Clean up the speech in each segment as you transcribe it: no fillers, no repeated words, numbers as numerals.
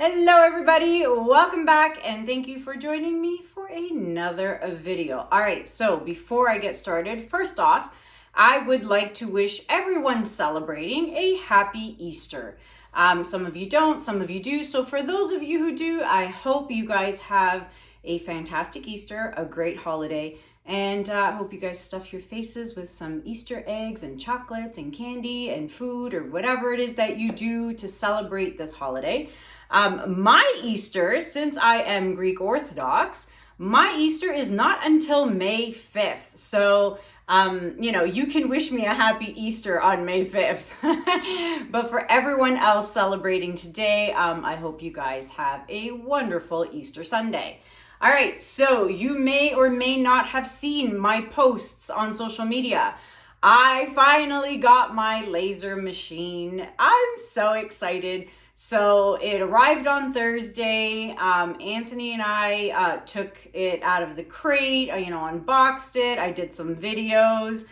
Hello everybody, welcome back and thank you for joining me for another video. All right, so before I get started, first off, I would like to wish everyone celebrating a happy Easter. Some of you don't, some of you do. So for those of you who do, I hope you guys have a fantastic Easter, a great holiday, and I hope you guys stuff your faces with some Easter eggs and chocolates and candy and food or whatever it is that you do to celebrate this holiday. My Easter, since I am Greek Orthodox, my Easter is not until May 5th. So, you can wish me a happy Easter on May 5th. But for everyone else celebrating today, I hope you guys have a wonderful Easter Sunday. All right, so you may or may not have seen my posts on social media. I finally got my laser machine. I'm so excited. So it arrived on Thursday. Anthony and I took it out of the crate, unboxed it. I did some videos.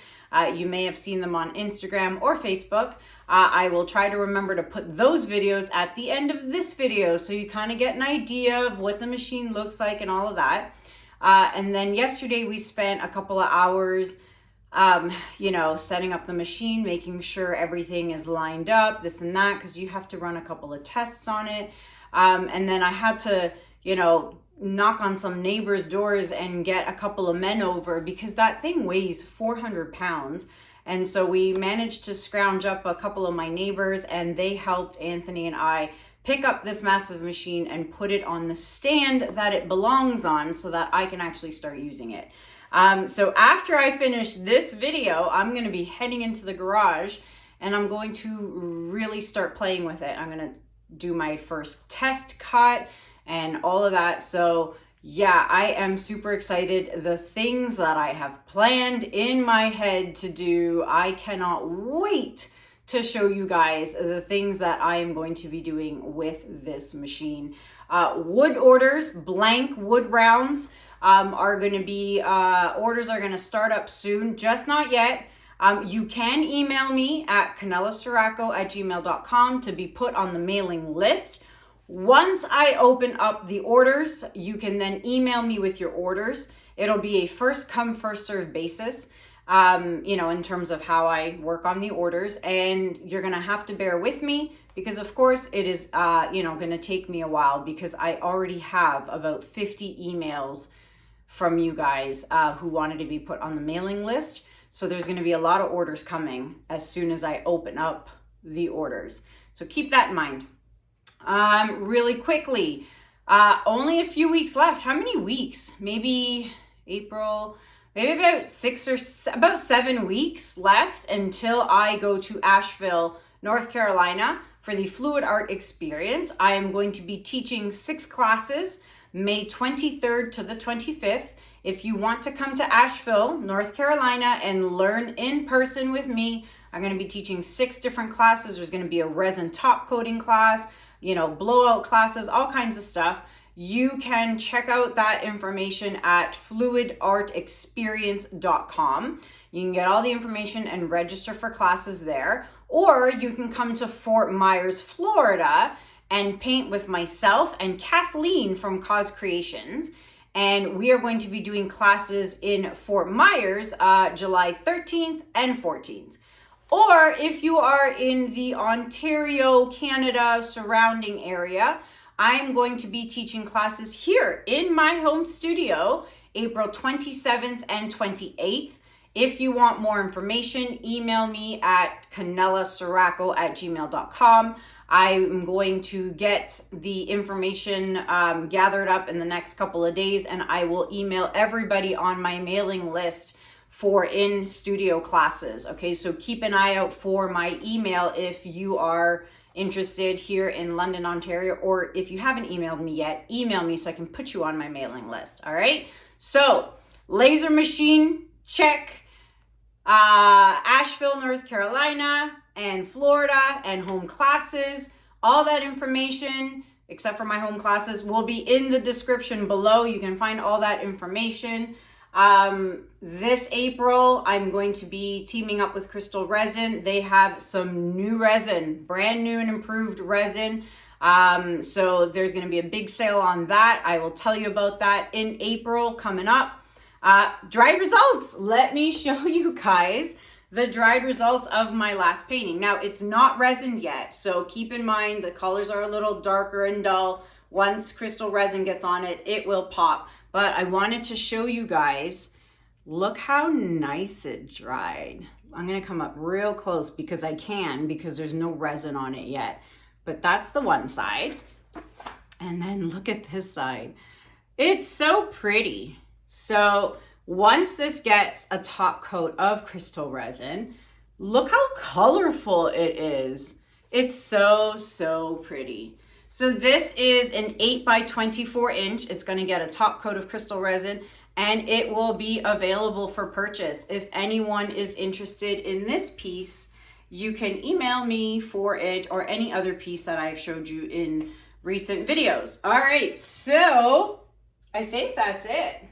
You may have seen them on Instagram or Facebook. I will try to remember to put those videos at the end of this video so you kind of get an idea of what the machine looks like and all of that. And then yesterday we spent a couple of hours setting up the machine, making sure everything is lined up, this and that, because you have to run a couple of tests on it. And then I had to, knock on some neighbors' doors and get a couple of men over because that thing weighs 400 pounds. And so we managed to scrounge up a couple of my neighbors and they helped Anthony and I pick up this massive machine and put it on the stand that it belongs on so that I can actually start using it. So after I finish this video, I'm going to be heading into the garage and I'm going to really start playing with it. I'm going to do my first test cut and all of that. So yeah, I am super excited. The things that I have planned in my head to do, I cannot wait to show you guys the things that I am going to be doing with this machine. Wood orders, blank wood rounds. Are going to be, orders are going to start up soon, just not yet. You can email me at kanellaciraco@gmail.com to be put on the mailing list. Once I open up the orders, you can then email me with your orders. It'll be a first come, first serve basis, in terms of how I work on the orders. And you're going to have to bear with me because of course it is, going to take me a while because I already have about 50 emails from you guys who wanted to be put on the mailing list. So there's going to be a lot of orders coming as soon as I open up the orders. So keep that in mind. Really quickly, only a few weeks left. How many weeks? Maybe April, maybe about 7 weeks left until I go to Asheville, North Carolina for the Fluid Art Experience. I am going to be teaching 6 classes, May 23rd to the 25th. If you want to come to Asheville, North Carolina and learn in person with me, I'm going to be teaching 6 different classes. There's going to be a resin top coating class, blowout classes, all kinds of stuff. You can check out that information at fluidartexperience.com. You can get all the information and register for classes there, or you can come to Fort Myers, Florida and paint with myself and Kathleen from Cause Creations. And we are going to be doing classes in Fort Myers, July 13th and 14th. Or if you are in the Ontario, Canada surrounding area, I'm going to be teaching classes here in my home studio, April 27th and 28th. If you want more information, email me at kanellaciraco@gmail.com. I'm going to get the information gathered up in the next couple of days, and I will email everybody on my mailing list for in-studio classes. Okay, so keep an eye out for my email if you are interested here in London, Ontario, or if you haven't emailed me yet, email me so I can put you on my mailing list. All right, so laser machine, check. Asheville, North Carolina, and Florida, and home classes. All that information, except for my home classes, will be in the description below. You can find all that information. This April, I'm going to be teaming up with Crystal Resin. They have some new resin, brand new and improved resin. So there's going to be a big sale on that. I will tell you about that in April coming up. Dried results. Let me show you guys the dried results of my last painting. Now, it's not resin yet, so keep in mind the colors are a little darker and dull. Once Crystal Resin gets on it, it will pop. But I wanted to show you guys, look how nice it dried. I'm gonna come up real close because I can, because there's no resin on it yet. But that's the one side. And then look at this side. It's so pretty. So once this gets a top coat of Crystal Resin, look how colorful it is. It's so, so pretty. So this is an 8 by 24 inch. It's going to get a top coat of Crystal Resin, and it will be available for purchase. If anyone is interested in this piece, you can email me for it, or any other piece that I've showed you in recent videos. All right, so I think that's it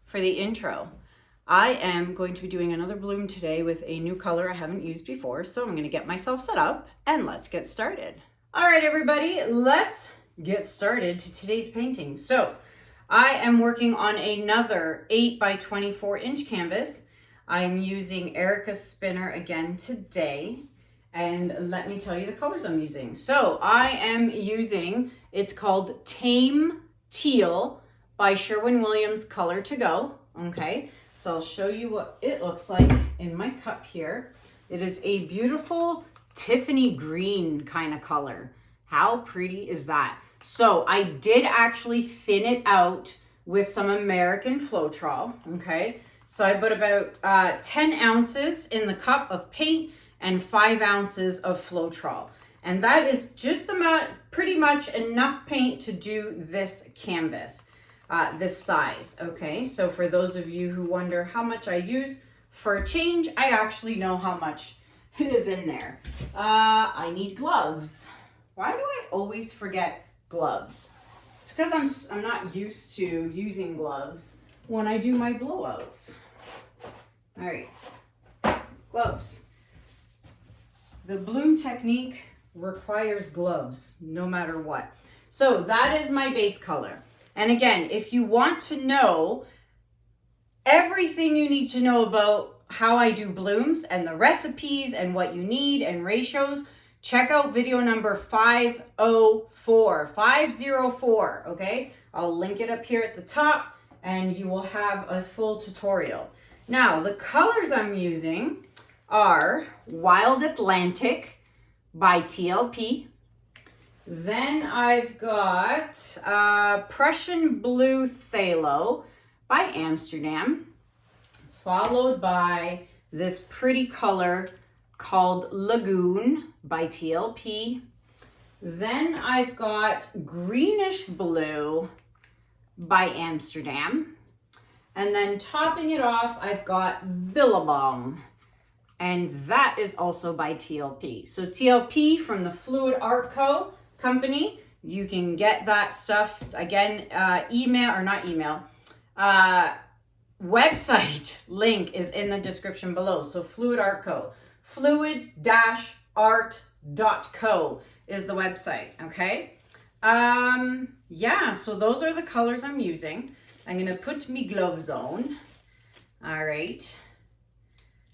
for the intro. I am going to be doing another bloom today with a new color I haven't used before, so I'm going to get myself set up and let's get started. All right, everybody, let's get started to today's painting. So I am working on another 8 by 24 inch canvas. I'm using Erica's spinner again today. And let me tell you the colors I'm using. So I am using, it's called Tame Teal by Sherwin Color to Go. Okay, so I'll show you what it looks like in my cup here. It is a beautiful Tiffany green kind of color. How pretty is that? So I did actually thin it out with some American Floetrol. Okay, so I put about 10 ounces in the cup of paint and 5 ounces of Floetrol, and that is just about pretty much enough paint to do this canvas, this size. Okay, so for those of you who wonder how much I use, for a change, I actually know how much is in there. I need gloves. Why do I always forget gloves? It's because I'm not used to using gloves when I do my blowouts. All right, gloves. The bloom technique requires gloves no matter what. So that is my base color. And again, if you want to know everything you need to know about how I do blooms and the recipes and what you need and ratios, check out video number 504, okay? I'll link it up here at the top and you will have a full tutorial. Now, the colors I'm using are Wild Atlantic by TLP. Then I've got Prussian Blue Phthalo by Amsterdam, followed by this pretty color called Lagoon by TLP. Then I've got Greenish Blue by Amsterdam. And then topping it off, I've got Billabong, and that is also by TLP. So TLP from the Fluid Art Co. company, you can get that stuff, again, website link is in the description below. So Fluid Art Co. Fluid-art.co is the website, okay? Yeah, so those are the colors I'm using. I'm gonna put me gloves on. All right.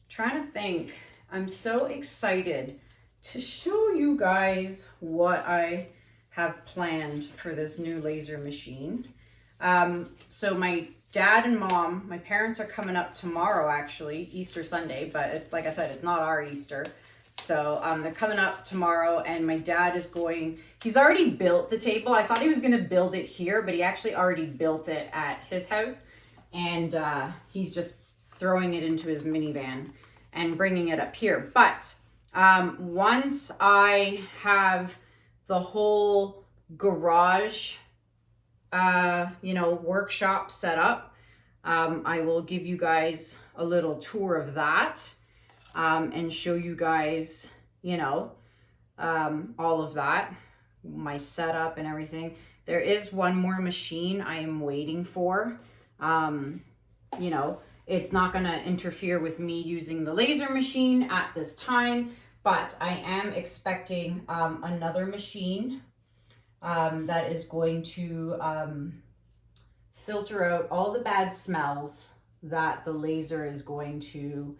Trying to think. I'm so excited to show you guys what I have planned for this new laser machine. So my dad and mom, my parents are coming up tomorrow, actually, Easter Sunday, but it's like I said, it's not our Easter. So they're coming up tomorrow, and my dad is he's already built the table. I thought he was going to build it here, but he actually already built it at his house. And he's just throwing it into his minivan and bringing it up here. But once I have the whole garage, workshop set up, I will give you guys a little tour of that. And show you guys, all of that, my setup and everything. There is one more machine I am waiting for. you know, it's not going to interfere with me using the laser machine at this time, but I am expecting another machine that is going to filter out all the bad smells that the laser is going to,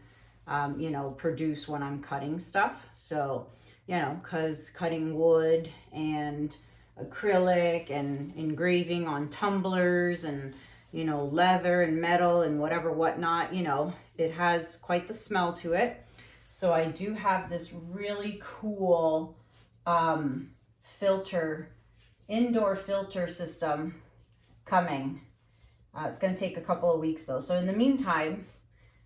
you know, produce when I'm cutting stuff. So, you know, because cutting wood and acrylic and engraving on tumblers and, you know, leather and metal and whatever whatnot, you know, it has quite the smell to it. So I do have this really cool indoor filter system coming. It's going to take a couple of weeks though. So in the meantime,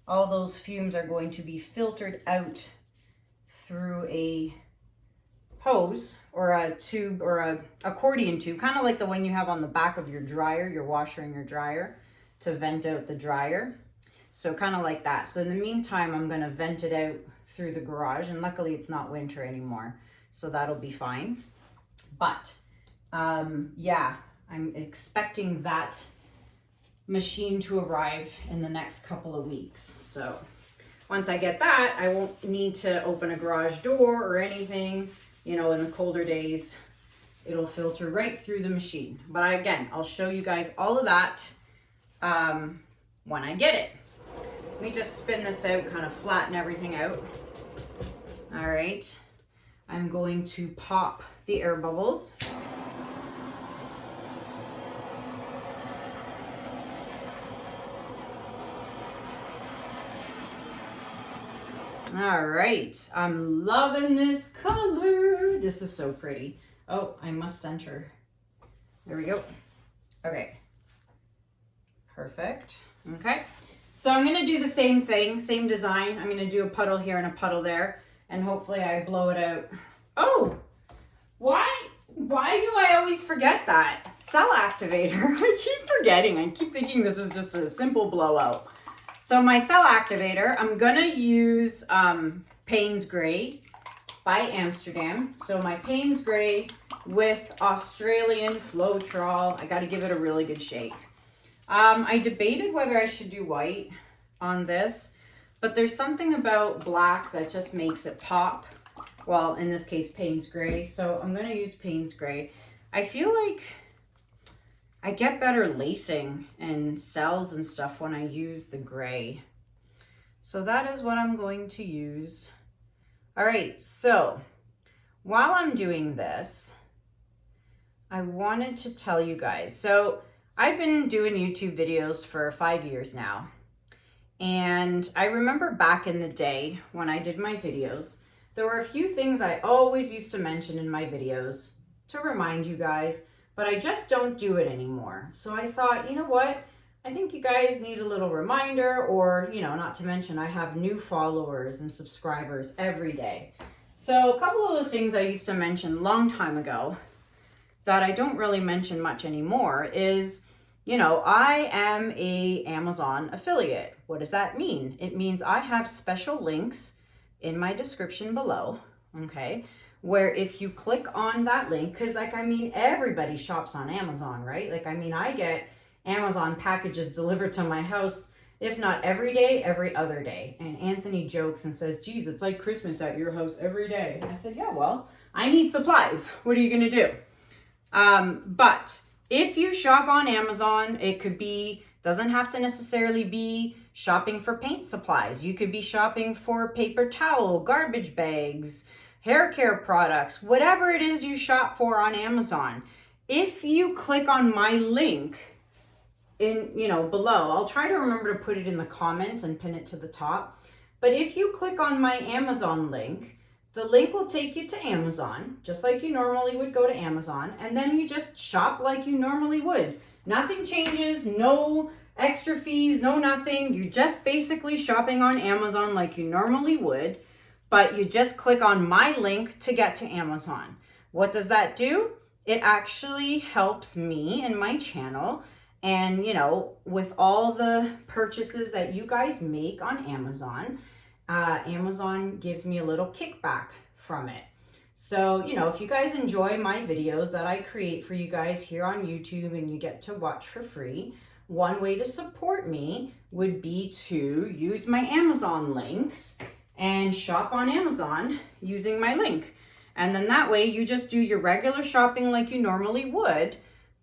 all those fumes are going to be filtered out through a hose or a tube or a accordion tube, kind of like the one you have on the back of your dryer, your washer and your dryer, to vent out the dryer. So kind of like that. So in the meantime, I'm going to vent it out through the garage, and luckily it's not winter anymore, so that'll be fine. But yeah, I'm expecting that machine to arrive in the next couple of weeks. So once I get that, I won't need to open a garage door or anything. You know, in the colder days, it'll filter right through the machine. But again, I'll show you guys all of that when I get it. Let me just spin this out, kind of flatten everything out. All right, I'm going to pop the air bubbles. All right, I'm loving this color. This is so pretty. Oh, I must center. There we go. Okay, perfect. Okay, so I'm gonna do the same thing, same design. I'm gonna do a puddle here and a puddle there, and hopefully I blow it out. Oh, why do I always forget that? Cell activator. I keep forgetting. I keep thinking this is just a simple blowout. So my cell activator, I'm gonna use Payne's Gray by Amsterdam. So my Payne's Gray with Australian Floetrol. I gotta give it a really good shake. I debated whether I should do white on this, but there's something about black that just makes it pop. Well, in this case, Payne's Gray. So I'm gonna use Payne's Gray. I feel like I get better lacing and cells and stuff when I use the gray. So that is what I'm going to use. All right, so while I'm doing this, I wanted to tell you guys. So I've been doing YouTube videos for 5 years now. And I remember back in the day when I did my videos, there were a few things I always used to mention in my videos to remind you guys, but I just don't do it anymore. So I thought, you know what? I think you guys need a little reminder, or, you know, not to mention I have new followers and subscribers every day. So a couple of the things I used to mention a long time ago that I don't really mention much anymore is, you know, I am a Amazon affiliate. What does that mean? It means I have special links in my description below, okay? Where if you click on that link, because like, I mean, everybody shops on Amazon, right? Like, I mean, I get Amazon packages delivered to my house, if not every day, every other day. And Anthony jokes and says, geez, it's like Christmas at your house every day. And I said, yeah, well, I need supplies. What are you gonna do? But if you shop on Amazon, it could be, doesn't have to necessarily be shopping for paint supplies. You could be shopping for paper towel, garbage bags, hair care products, whatever it is you shop for on Amazon. If you click on my link in, you know, below, I'll try to remember to put it in the comments and pin it to the top. But if you click on my Amazon link, the link will take you to Amazon, just like you normally would go to Amazon, and then you just shop like you normally would. Nothing changes, no extra fees, no nothing. You're just basically shopping on Amazon like you normally would. But you just click on my link to get to Amazon. What does that do? It actually helps me and my channel, and, you know, with all the purchases that you guys make on Amazon, Amazon gives me a little kickback from it. So, you know, if you guys enjoy my videos that I create for you guys here on YouTube and you get to watch for free, one way to support me would be to use my Amazon links and shop on Amazon using my link. And then that way you just do your regular shopping like you normally would,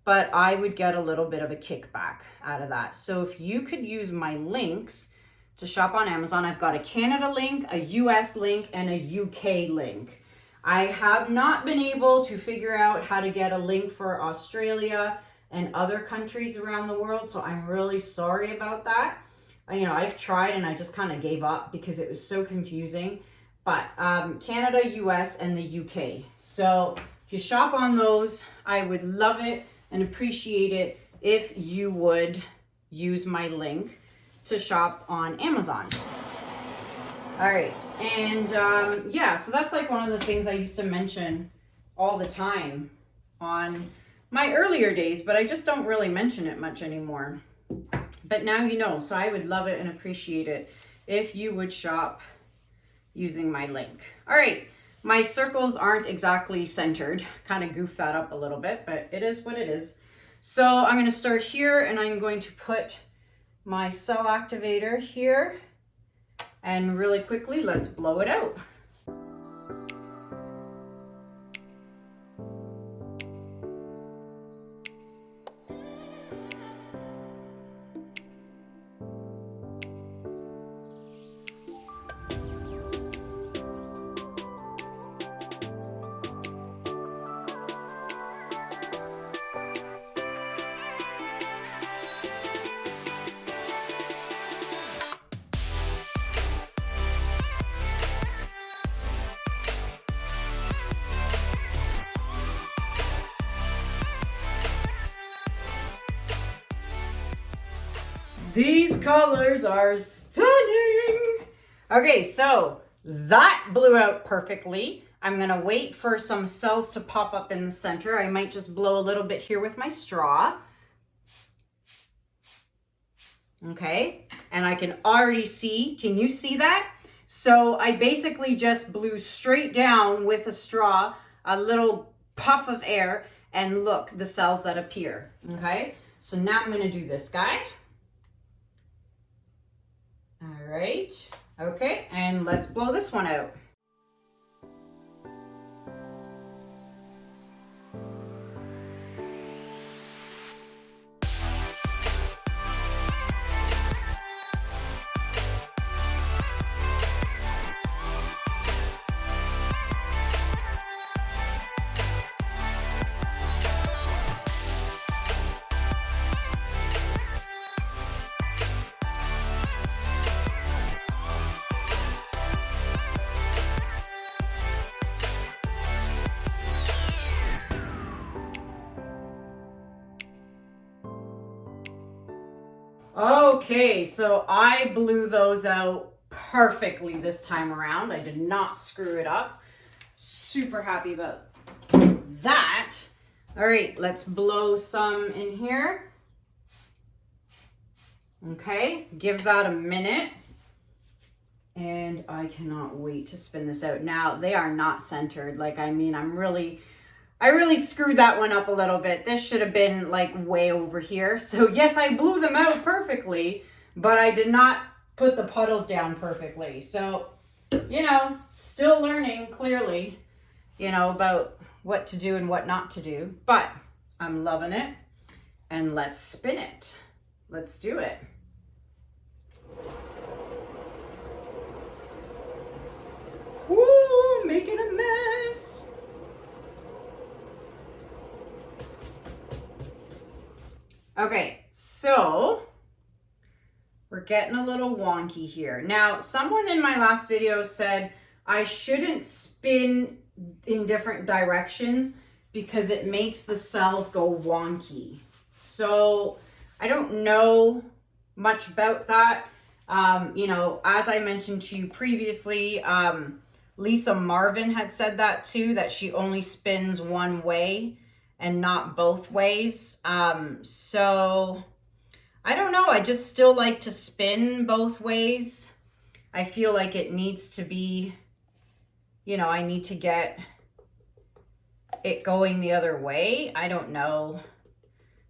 but I would get a little bit of a kickback out of that. So if you could use my links to shop on Amazon, I've got a Canada link, a US link, and a UK link. I have not been able to figure out how to get a link for Australia and other countries around the world, so I'm really sorry about that. You know, I've tried and I just kind of gave up because it was so confusing. But Canada, US, and the UK. So if you shop on those, I would love it and appreciate it if you would use my link to shop on Amazon. All right, and yeah, so that's like one of the things I used to mention all the time on my earlier days, but I just don't really mention it much anymore. But now you know, so I would love it and appreciate it if you would shop using my link. All right, my circles aren't exactly centered, kind of goofed that up a little bit, but it is what it is. So I'm going to start here and I'm going to put my cell activator here, and really quickly let's blow it out. These colors are stunning. Okay, so that blew out perfectly. I'm gonna wait for some cells to pop up in the center. I might just blow a little bit here with my straw. Okay, and I can already see, can you see that? So I basically just blew straight down with a straw, a little puff of air, and look, the cells that appear. Okay, so now I'm gonna do this guy. All right, okay, and let's blow this one out. Okay, so I blew those out perfectly this time around. I did not screw it up. Super happy about that. All right, let's blow some in here. Okay, give that a minute. And I cannot wait to spin this out. Now, they are not centered. Like, I mean, I really screwed that one up a little bit. This should have been like way over here. So yes, I blew them out perfectly, but I did not put the puddles down perfectly. So, you know, still learning clearly, you know, about what to do and what not to do, but I'm loving it. And let's spin it. Let's do it. Woo, making a mess. Okay, so we're getting a little wonky here. Now, someone in my last video said I shouldn't spin in different directions because it makes the cells go wonky. So I don't know much about that. You know, as I mentioned to you previously, Lisa Marvin had said that too, that she only spins one way and not both ways. So I don't know. I just still like to spin both ways. I feel like it needs to be, you know, I need to get it going the other way. I don't know.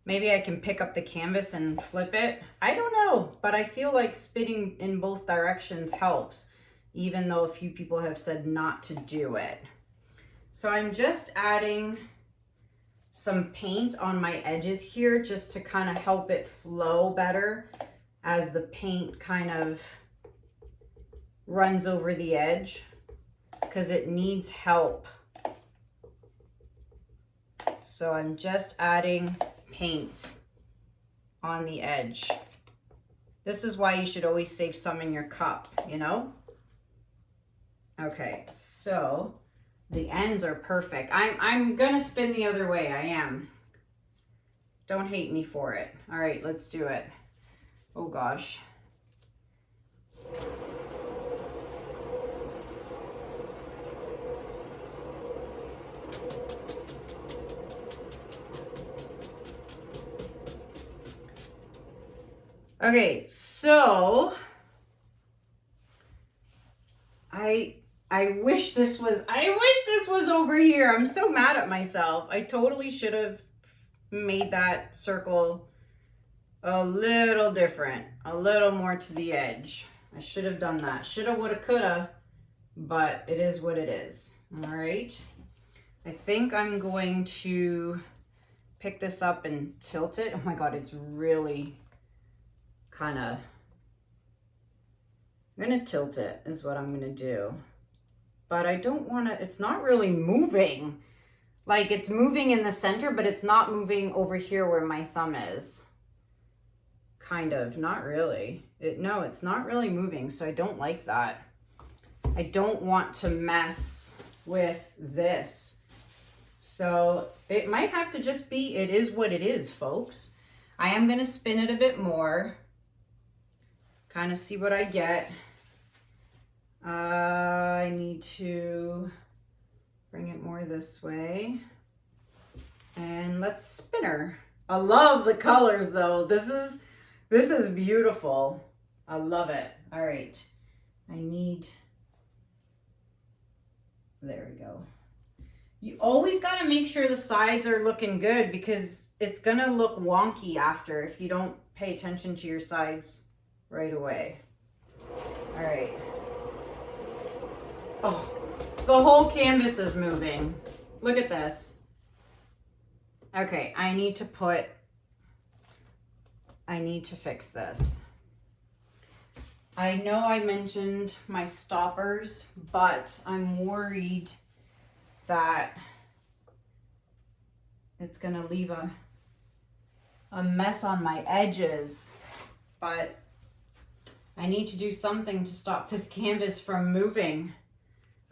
Maybe I can pick up the canvas and flip it. I don't know, but I feel like spinning in both directions helps, even though a few people have said not to do it. So I'm just adding some paint on my edges here just to kind of help it flow better as the paint kind of runs over the edge, because it needs help. So I'm just adding paint on the edge. This is why you should always save some in your cup, you know? Okay, so the ends are perfect. I'm gonna spin the other way, I am. Don't hate me for it. All right, let's do it. Oh gosh. Okay, so I wish this was over here. I'm so mad at myself. I totally should have made that circle a little different, a little more to the edge. I should have done that. Shoulda, woulda, coulda, but it is what it is. All right. I think I'm going to pick this up and tilt it. Oh my God, it's really kind of, I'm gonna tilt it is what I'm gonna do. But I don't wanna, it's not really moving. Like it's moving in the center, but it's not moving over here where my thumb is. Kind of, not really. No, it's not really moving, so I don't like that. I don't want to mess with this. So it might have to just be, it is what it is, folks. I am gonna spin it a bit more, kind of see what I get. I need to bring it more this way. And let's spin her. I love the colors though. This is beautiful. I love it. All right. There we go. You always got to make sure the sides are looking good, because it's going to look wonky after if you don't pay attention to your sides right away. All right. Oh, the whole canvas is moving. Look at this. Okay, I need to fix this. I know I mentioned my stoppers, but I'm worried that it's gonna leave a mess on my edges, but I need to do something to stop this canvas from moving.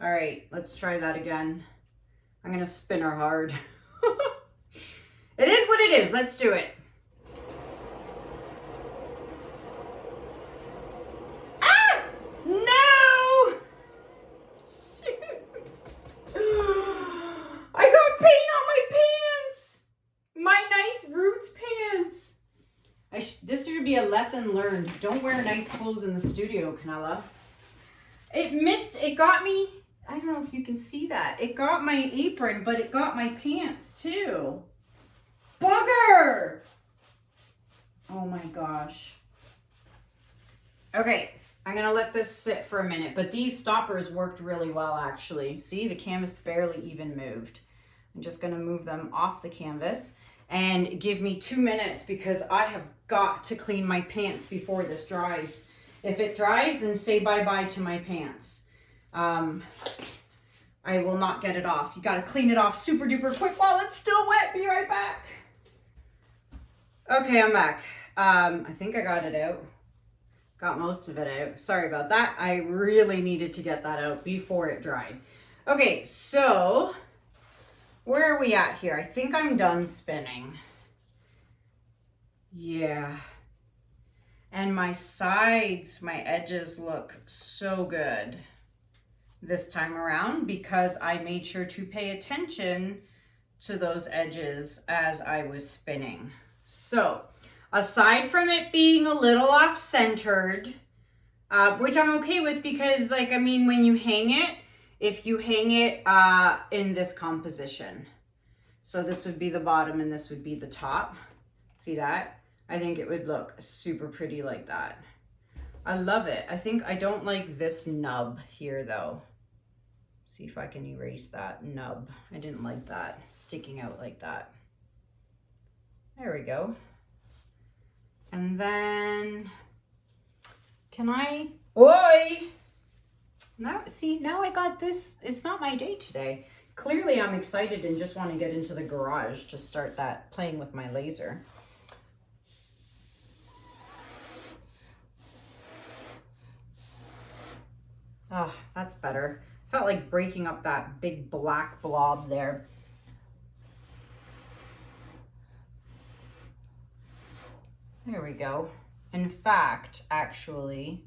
All right, let's try that again. I'm gonna spin her hard. It is what it is, let's do it. Ah, no! Shoot. I got paint on my pants. My nice roots pants. This should be a lesson learned. Don't wear nice clothes in the studio, Kanella. It got me. I don't know if you can see that. It got my apron, but it got my pants too. Bugger! Oh my gosh. Okay, I'm gonna let this sit for a minute, but these stoppers worked really well actually. See, the canvas barely even moved. I'm just gonna move them off the canvas and give me 2 minutes, because I have got to clean my pants before this dries. If it dries, then say bye-bye to my pants. I will not get it off. You gotta clean it off super duper quick while it's still wet. Be right back. Okay, I'm back. I think I got it out. Got most of it out. Sorry about that. I really needed to get that out before it dried. Okay, so where are we at here? I think I'm done spinning. Yeah. And my sides, my edges look so good this time around, because I made sure to pay attention to those edges as I was spinning. So aside from it being a little off-centered, which I'm okay with, because like, I mean, when you hang it, if you hang it in this composition, so this would be the bottom and this would be the top. See that? I think it would look super pretty like that. I love it. I think I don't like this nub here though. See if I can erase that nub. I didn't like that sticking out like that. There we go. And then, can I, oi! Now, see, now I got this. It's not my day today. Clearly I'm excited and just want to get into the garage to start that, playing with my laser. Oh, that's better. Felt like breaking up that big black blob there. There we go. In fact, actually,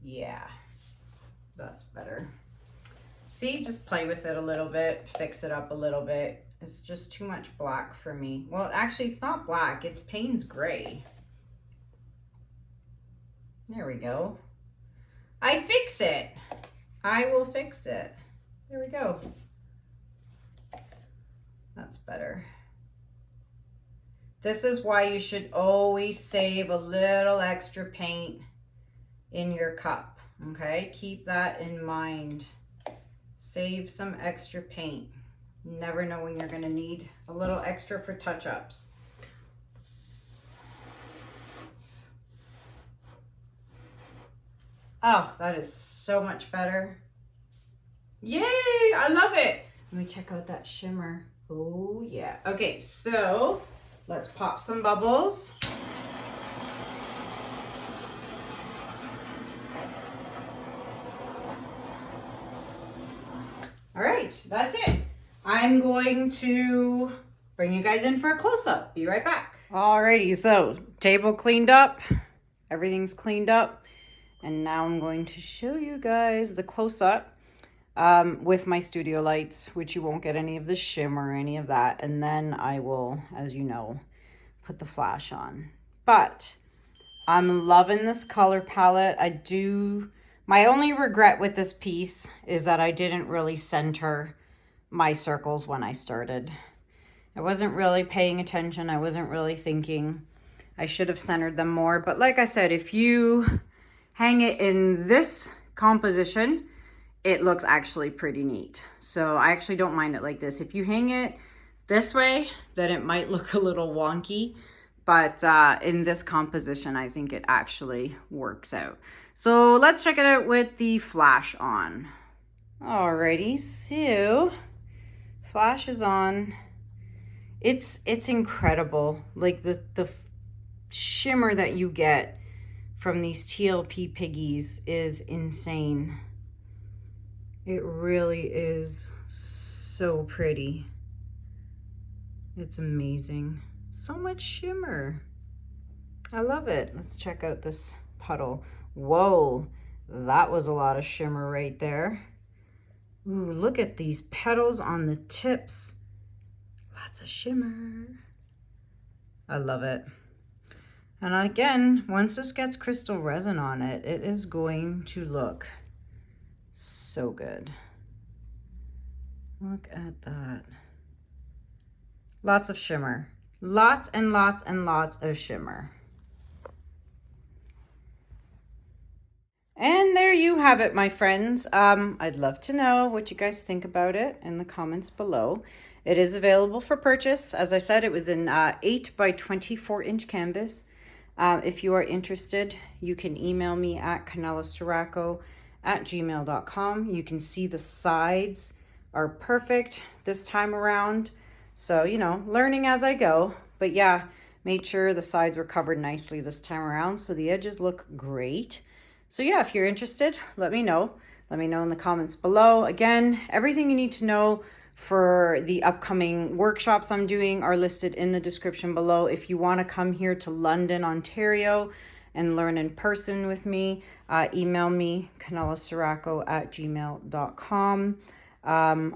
yeah, that's better. See, just play with it a little bit, fix it up a little bit. It's just too much black for me. Well, actually, it's not black, it's Payne's gray. There we go. I fix it. I will fix it. There we go. That's better. This is why you should always save a little extra paint in your cup, okay? Keep that in mind. Save some extra paint. You never know when you're gonna need a little extra for touch-ups. Oh, that is so much better. Yay, I love it. Let me check out that shimmer. Oh yeah. Okay, so let's pop some bubbles. All right, that's it. I'm going to bring you guys in for a close-up. Be right back. Alrighty, so table cleaned up. Everything's cleaned up. And now I'm going to show you guys the close-up with my studio lights, which you won't get any of the shimmer or any of that. And then I will, as you know, put the flash on. But I'm loving this color palette. My only regret with this piece is that I didn't really center my circles when I started. I wasn't really paying attention. I wasn't really thinking. I should have centered them more. But like I said, if you hang it in this composition, it looks actually pretty neat. So I actually don't mind it like this. If you hang it this way, then it might look a little wonky. But in this composition, I think it actually works out. So let's check it out with the flash on. Alrighty, so flash is on. It's incredible. Like the shimmer that you get from these Teal Pea Piggies is insane. It really is so pretty. It's amazing. So much shimmer. I love it. Let's check out this puddle. Whoa, that was a lot of shimmer right there. Ooh, look at these petals on the tips. Lots of shimmer. I love it. And again, once this gets crystal resin on it, it is going to look so good. Look at that. Lots of shimmer. Lots and lots and lots of shimmer. And there you have it, my friends. I'd love to know what you guys think about it in the comments below. It is available for purchase. As I said, it was an 8 by 24 inch canvas. If you are interested, you can email me at canellaciraco@gmail.com. You can see the sides are perfect this time around. So, you know, learning as I go. But yeah, made sure the sides were covered nicely this time around, so the edges look great. So yeah, if you're interested, let me know. Let me know in the comments below. Again, everything you need to know for the upcoming workshops I'm doing are listed in the description below. If you want to come here to London, Ontario and learn in person with me, email me, canellaciraco@gmail.com.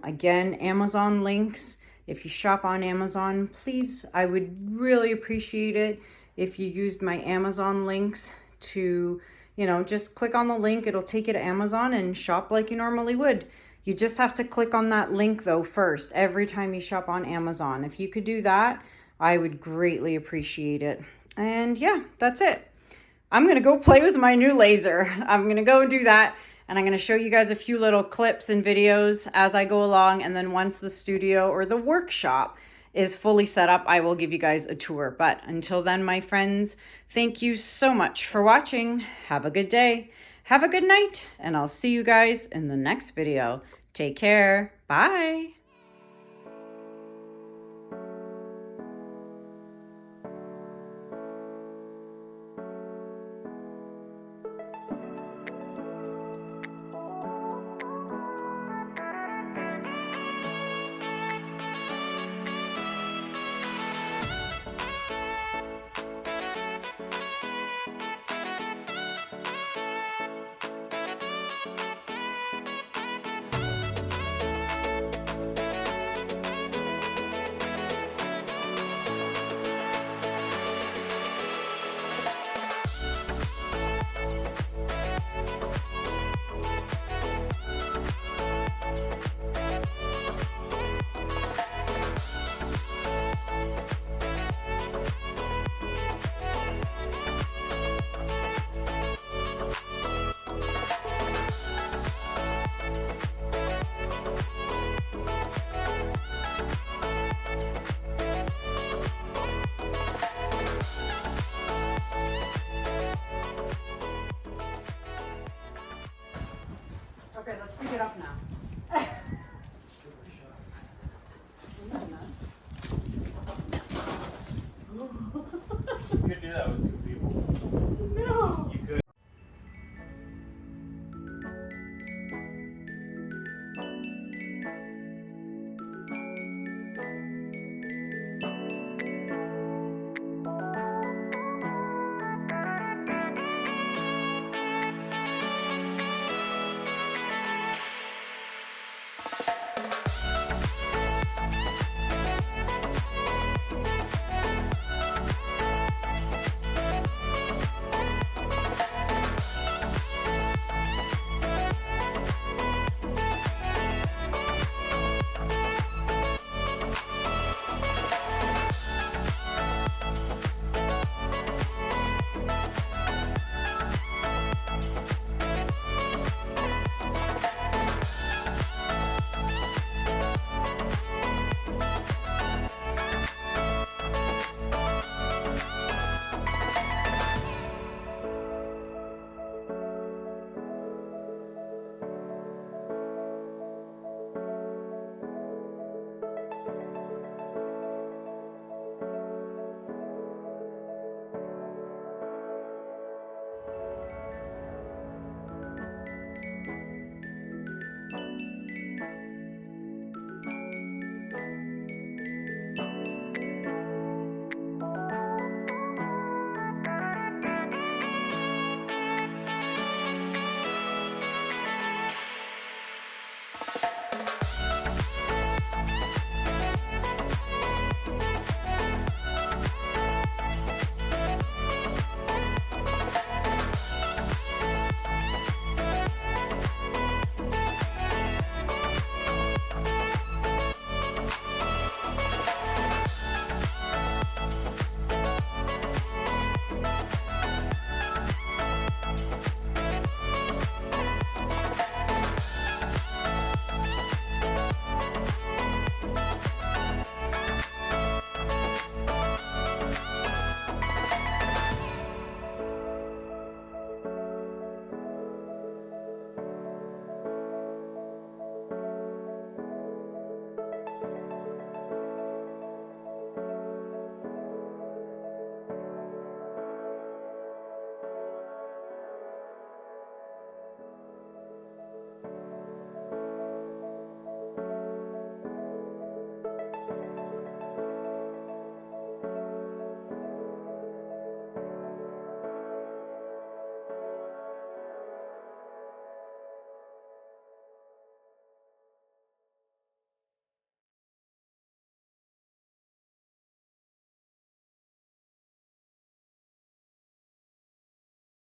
Again, Amazon links. If you shop on Amazon, please, I would really appreciate it if you used my Amazon links to, you know, just click on the link. It'll take you to Amazon and shop like you normally would. You just have to click on that link though first every time you shop on Amazon. If you could do that, I would greatly appreciate it. And yeah, that's it. I'm gonna go play with my new laser. I'm gonna go and do that, and I'm gonna show you guys a few little clips and videos as I go along, and then once the studio or the workshop is fully set up, I will give you guys a tour. But until then, my friends, thank you so much for watching. Have a good day, have a good night, and I'll see you guys in the next video. Take care. Bye.